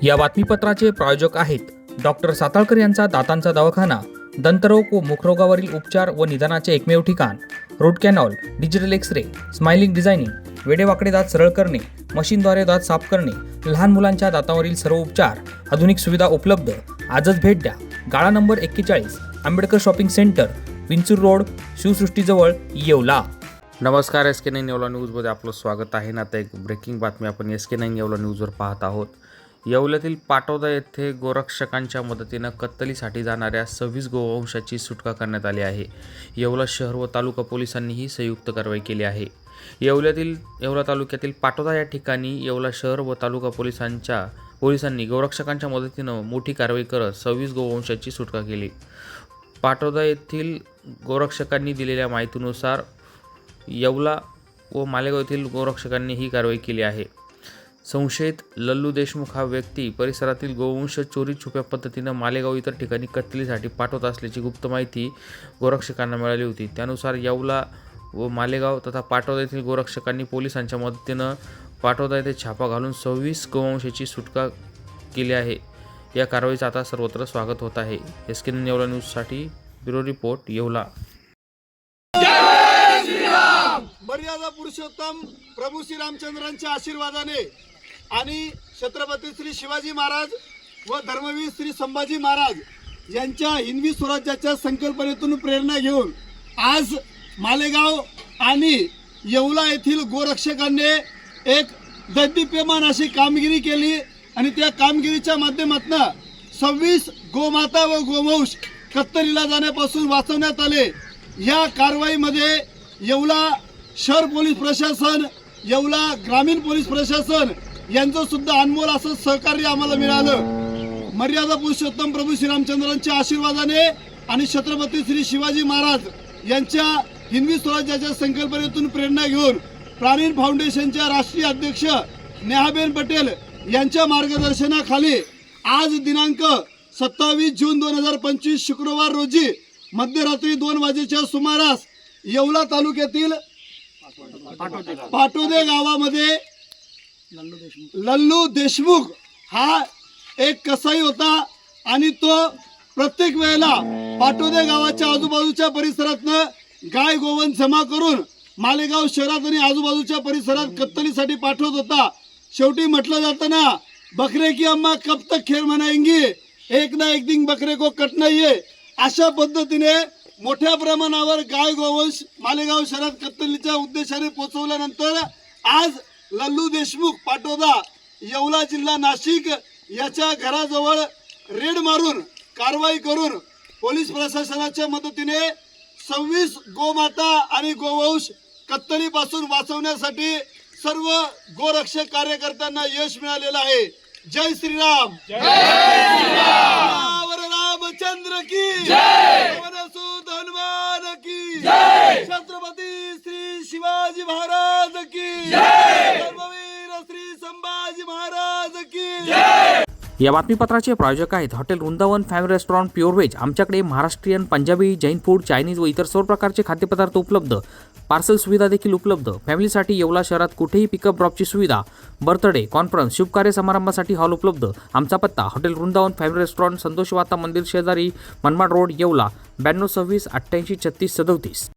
या बातमीपत्राचे प्रायोजक आहेत डॉक्टर साताळकर यांचा दातांचा दवाखाना, दंतरोग व मुखरोगावरील उपचार व निदानाचे एकमेव ठिकाण. Root canal, digital x-ray, smiling designing, वेडेवाकडे दात सरळ करणे, मशीनद्वारे दात साफ करणे, लहान मुलांच्या दातावरील सर्व उपचार, आधुनिक सुविधा उपलब्ध. आजच भेट द्या. गाळा number 41, Ambedkar shopping centre, Vinchur road, शिवसृष्टीजवळ, येवला. नमस्कार, SK9 येवला न्यूजमध्ये आपलं स्वागत आहे. आता एक ब्रेकिंग बातमी आपण SK9 येवला न्यूजवर पाहत आहोत. येवल्यातील पाटोदा येथे गोरक्षकांच्या मदतीनं कत्तलीसाठी जाणाऱ्या 26 गोवंशाची सुटका करण्यात आली आहे. येवला शहर व तालुका पोलिसांनीही संयुक्त कारवाई केली आहे. येवला तालुक्यातील पाटोदा या ठिकाणी येवला शहर व तालुका पोलिसांनी गोरक्षकांच्या मदतीनं मोठी कारवाई करत 26 गोवंशाची सुटका केली. पाटोदा येथील गोरक्षकांनी दिलेल्या माहितीनुसार येवला व मालेगाव येथील गोरक्षकांनी ही कारवाई केली आहे. संशयित लल्लू देशमुख हा व्यक्ती परिसरातील गोवंश चोरी छुप्या पद्धतीनं मालेगाव इतर ठिकाणी कत्तलीसाठी पाठवत असल्याची गुप्त माहिती गोरक्षकांना मिळाली होती. त्यानुसार येवला व मालेगाव तथा पाटोदा येथील गोरक्षकांनी पोलिसांच्या मदतीनं पाटोदा येथे छापा घालून 26 गोवंशाची सुटका केली आहे. या कारवाईचं आता सर्वत्र स्वागत होत आहे. SK9 येवला न्यूजसाठी ब्युरो रिपोर्ट, येवला. मर्यादा पुरुषोत्तम प्रभू श्री रामचंद्रांच्या आशीर्वादाने आणि छत्रपती श्री शिवाजी महाराज व धर्मवीर श्री संभाजी महाराज यांच्या हिंदवी स्वराज्याच्या संकल्पनेतून प्रेरणा घेऊन आज मालेगाव आणि येवला येथील गोरक्षकांनी एक दैदिप्यमान अशी कामगिरी केली आणि त्या कामगिरीच्या माध्यमातून 26 गोमाता व गोवंश कत्तलीला जाण्यापासून वाचवण्यात आले. या कारवाईमध्ये येवला शहर पोलीस प्रशासन, येवला ग्रामीण पोलीस प्रशासन यांचं सुद्धा अनमोल असं सहकार्य आम्हाला मिळालं. मर्यादा पुरुषोत्तम प्रभू श्रीरामचंद्रांच्या आशीर्वादाने आणि छत्रपती श्री शिवाजी महाराज यांच्या हिंदवी स्वराज्याच्या संकल्पनेतून प्रेरणा घेऊन प्राणीन फाउंडेशनच्या राष्ट्रीय अध्यक्ष नेहाबेन पटेल यांच्या मार्गदर्शनाखाली आज दिनांक 27 जून 2025 शुक्रवार रोजी मध्यरात्री 2 वाजेच्या सुमारास येवला तालुक्यातील पाटोदे गावामध्ये लल्लू देशमुख हा एक कसाई होता आणि तो प्रत्येक वेळेला पाटोदे गावाच्या आजूबाजूच्या परिसरातनं गाय गोवंश जमा करून मालेगाव शहरात आणि आजूबाजूच्या परिसरात कत्तलीसाठी पाठवत होता. शेवटी म्हटलं जातं ना, बकरे की अम्मा कब तक खेळ मनाएंगी, एक ना एक दिन बकरे को कटना है. अशा पद्धतीने मोठ्या प्रमाणावर गाय गोवंश मालेगाव शहरात कत्तलीच्या उद्देशाने पोहोचवल्यानंतर आज लल्लू देशमुख पाटोदा येवला जिल्हा नाशिक याच्या घराजवळ रेड मारून कारवाई करून पोलीस प्रशासनाच्या मदतीने 26 गोमाता आणि गोवंश कत्तलीपासून वाचवण्यासाठी सर्व गोरक्षक कार्यकर्त्यांना यश मिळालेलं आहे. जय श्रीराम, जय श्रीराम, रामचंद्र की जय, पवनसुत हनुमान की जय, छत्रपती श्री शिवाजी महाराज की जय, धर्मवीर श्री संभाजी महाराज की जय. या बातमीपत्राचे प्रायोजक आहेत hotel Vrindavan family restaurant pure veg. आमच्याकडे महाराष्ट्रीयन, पंजाबी, जैन फूड, चायनीज व इतर सर्व प्रकारचे खाद्यपदार्थ उपलब्ध. पार्सल सुविधा देखील उपलब्ध. फॅमिलीसाठी येवला शहरात कुठेही पिकअप ड्रॉपची सुविधा. बर्थडे, कॉन्फरन्स, शुभकार्य समारंभासाठी हॉल उपलब्ध. आमचा पत्ता hotel Vrindavan family restaurant, Santoshi Mata मंदिर शेजारी, मनमाड रोड, येवला, 92 26 88 36 37.